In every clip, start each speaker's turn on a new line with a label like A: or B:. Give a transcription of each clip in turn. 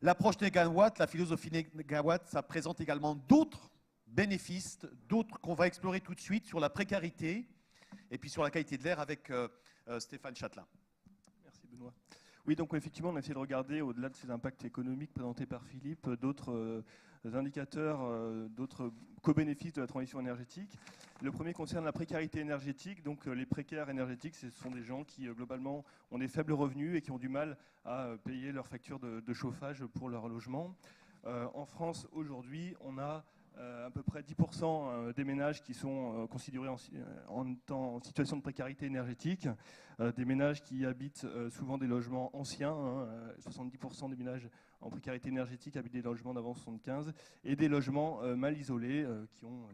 A: L'approche négawatt, la philosophie négawatt, ça présente également d'autres bénéfices, d'autres qu'on va explorer tout de suite sur la précarité et puis sur la qualité de l'air avec Stéphane Châtelain.
B: Merci Benoît. Oui, donc effectivement, on a essayé de regarder, au-delà de ces impacts économiques présentés par Philippe, d'autres indicateurs, d'autres co-bénéfices de la transition énergétique. Le premier concerne la précarité énergétique. Donc les précaires énergétiques, ce sont des gens qui, globalement, ont des faibles revenus et qui ont du mal à payer leurs factures de chauffage pour leur logement. En France, aujourd'hui, on a à peu près 10% des ménages qui sont considérés en situation de précarité énergétique, des ménages qui habitent souvent des logements anciens, 70% des ménages en précarité énergétique habitent des logements d'avant 75, et des logements mal isolés qui ont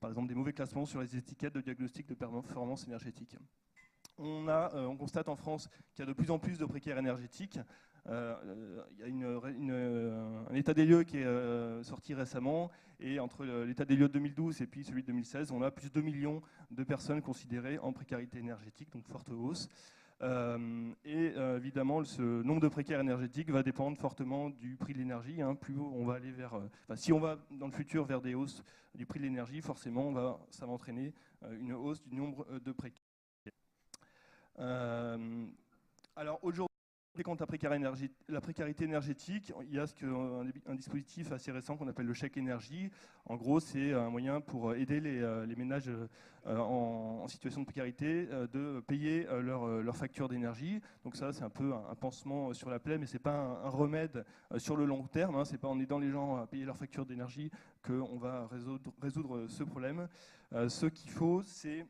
B: par exemple des mauvais classements sur les étiquettes de diagnostic de performance énergétique. On constate en France qu'il y a de plus en plus de précaires énergétiques. Il y a un état des lieux qui est sorti récemment, et entre l'état des lieux de 2012 et puis celui de 2016, on a plus de 2 millions de personnes considérées en précarité énergétique, donc forte hausse. Évidemment, ce nombre de précaires énergétiques va dépendre fortement du prix de l'énergie. Plus on va aller vers, si on va dans le futur vers des hausses du prix de l'énergie, forcément, ça va entraîner une hausse du nombre de précaires. Alors aujourd'hui, contre la précarité énergétique, il y a un dispositif assez récent qu'on appelle le chèque énergie. En gros, c'est un moyen pour aider les ménages en situation de précarité de payer leur facture d'énergie. Donc ça, c'est un peu un pansement sur la plaie, mais ce n'est pas un remède sur le long terme. Ce n'est pas en aidant les gens à payer leur facture d'énergie qu'on va résoudre ce problème. Ce qu'il faut, c'est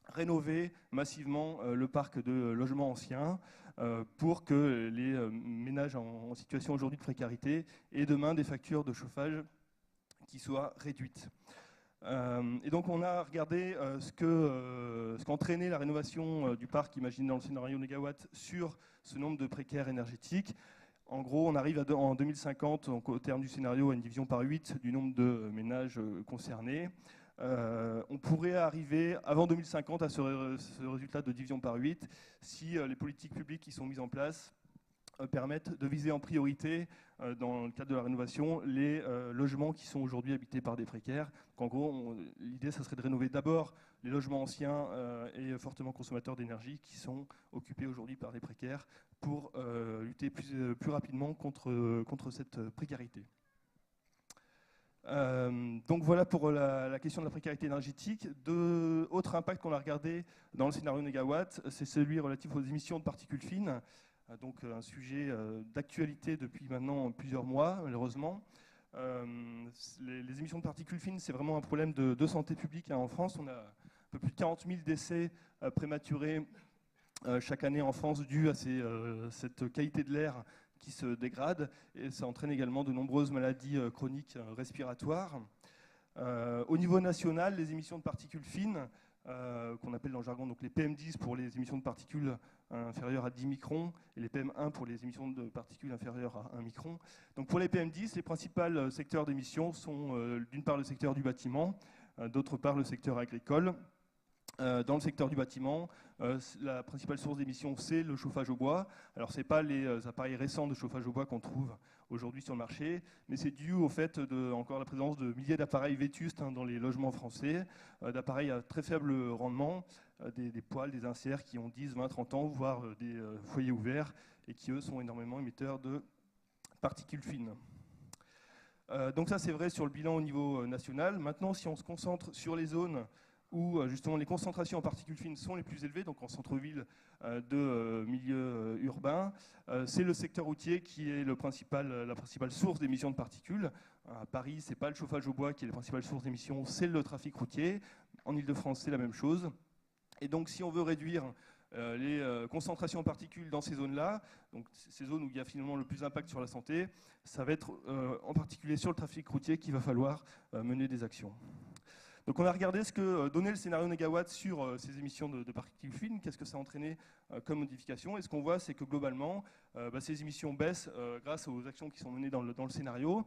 B: rénover massivement le parc de logements anciens pour que les ménages en situation aujourd'hui de précarité aient demain des factures de chauffage qui soient réduites. Et donc on a regardé ce qu'entraînait la rénovation du parc imaginé dans le scénario négawatt sur ce nombre de précaires énergétiques. En gros, on arrive en 2050, donc au terme du scénario, à une division par 8 du nombre de ménages concernés. On pourrait arriver avant 2050 à ce résultat de division par 8 si les politiques publiques qui sont mises en place permettent de viser en priorité, dans le cadre de la rénovation, les logements qui sont aujourd'hui habités par des précaires. Donc en gros, l'idée, ça serait de rénover d'abord les logements anciens et fortement consommateurs d'énergie qui sont occupés aujourd'hui par des précaires pour lutter plus rapidement contre cette précarité. Donc voilà pour la question de la précarité énergétique. Autre impact qu'on a regardé dans le scénario négawatt, c'est celui relatif aux émissions de particules fines, donc un sujet d'actualité depuis maintenant plusieurs mois, malheureusement. Les émissions de particules fines, c'est vraiment un problème de santé publique en France. On a un peu plus de 40 000 décès prématurés chaque année en France dû à cette qualité de l'air qui se dégrade, et ça entraîne également de nombreuses maladies chroniques respiratoires. Au niveau national, les émissions de particules fines, qu'on appelle dans le jargon donc les PM10 pour les émissions de particules inférieures à 10 microns et les PM1 pour les émissions de particules inférieures à 1 micron. Donc pour les PM10, les principaux secteurs d'émissions sont d'une part le secteur du bâtiment, d'autre part le secteur agricole. Dans le secteur du bâtiment, la principale source d'émissions, c'est le chauffage au bois. Alors, ce n'est pas les appareils récents de chauffage au bois qu'on trouve aujourd'hui sur le marché, mais c'est dû au fait encore la présence de milliers d'appareils vétustes dans les logements français, d'appareils à très faible rendement, des poêles, des inserts qui ont 10, 20, 30 ans, voire des foyers ouverts, et qui, eux, sont énormément émetteurs de particules fines. Donc ça, c'est vrai sur le bilan au niveau national. Maintenant, si on se concentre sur les zones où justement les concentrations en particules fines sont les plus élevées, donc en centre-ville de milieux urbains, c'est le secteur routier qui est la principale source d'émissions de particules. À Paris, ce n'est pas le chauffage au bois qui est la principale source d'émissions, c'est le trafic routier. En Ile-de-France, c'est la même chose. Et donc si on veut réduire les concentrations en particules dans ces zones-là, donc ces zones où il y a finalement le plus d'impact sur la santé, ça va être en particulier sur le trafic routier qu'il va falloir mener des actions. Donc on a regardé ce que donnait le scénario négawatt sur ces émissions de particules fines, qu'est-ce que ça a entraîné comme modification, et ce qu'on voit, c'est que globalement, ces émissions baissent grâce aux actions qui sont menées dans le scénario.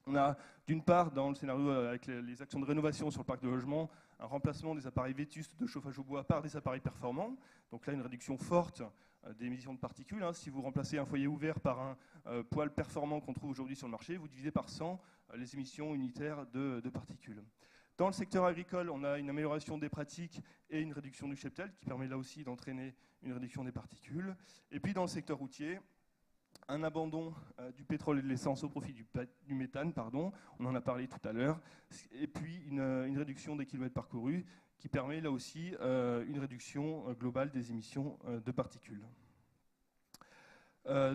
B: On a d'une part dans le scénario avec les actions de rénovation sur le parc de logement un remplacement des appareils vétustes de chauffage au bois par des appareils performants. Donc là, une réduction forte des émissions de particules. Si vous remplacez un foyer ouvert par un poêle performant qu'on trouve aujourd'hui sur le marché, vous divisez par 100 les émissions unitaires de particules. Dans le secteur agricole, on a une amélioration des pratiques et une réduction du cheptel qui permet là aussi d'entraîner une réduction des particules. Et puis dans le secteur routier, un abandon du pétrole et de l'essence au profit du méthane, on en a parlé tout à l'heure, et puis une réduction des kilomètres parcourus qui permet là aussi une réduction globale des émissions de particules.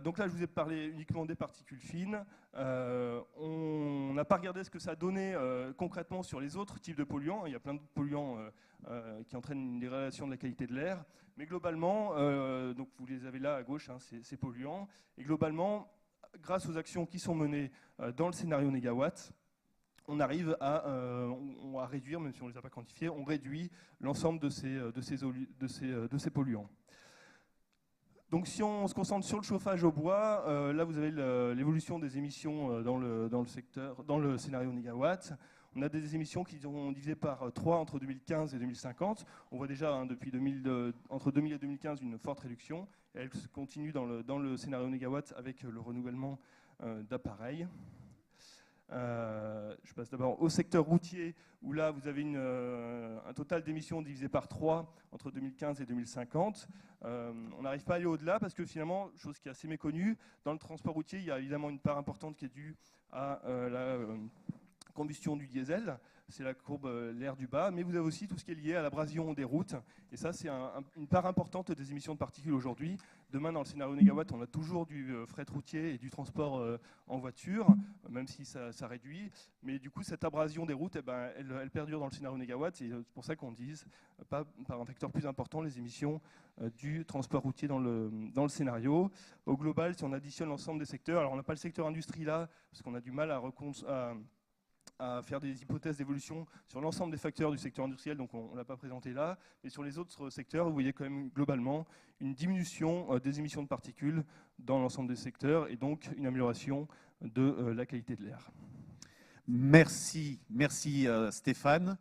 B: Donc là, je vous ai parlé uniquement des particules fines. On n'a pas regardé ce que ça donnait concrètement sur les autres types de polluants. Il y a plein de polluants qui entraînent une dégradation de la qualité de l'air. Mais globalement, donc vous les avez là à gauche, ces polluants. Et globalement, grâce aux actions qui sont menées dans le scénario négawatt, on arrive à réduire, même si on ne les a pas quantifiés, on réduit l'ensemble de ces polluants. Donc si on se concentre sur le chauffage au bois, là vous avez l'évolution des émissions dans le scénario négawatt. On a des émissions qui sont divisées par 3 entre 2015 et 2050. On voit déjà entre 2000 et 2015 une forte réduction. Et elle se continue dans le scénario négawatt avec le renouvellement d'appareils. Je passe d'abord au secteur routier, où là vous avez un total d'émissions divisé par 3 entre 2015 et 2050. On n'arrive pas à aller au-delà parce que finalement, chose qui est assez méconnue, dans le transport routier, il y a évidemment une part importante qui est due à la combustion du diesel, c'est la courbe l'air du bas, mais vous avez aussi tout ce qui est lié à l'abrasion des routes, et ça c'est une part importante des émissions de particules aujourd'hui. Demain dans le scénario négawatt, on a toujours du fret routier et du transport en voiture, même si ça réduit, mais du coup cette abrasion des routes, elle perdure dans le scénario négawatt, et c'est pour ça qu'on dise pas par un facteur plus important les émissions du transport routier dans le scénario. Au global, si on additionne l'ensemble des secteurs, alors on n'a pas le secteur industrie là, parce qu'on a du mal à faire des hypothèses d'évolution sur l'ensemble des facteurs du secteur industriel, donc on ne l'a pas présenté là. Mais sur les autres secteurs, vous voyez quand même globalement une diminution des émissions de particules dans l'ensemble des secteurs et donc une amélioration de la qualité de l'air.
A: Merci Stéphane.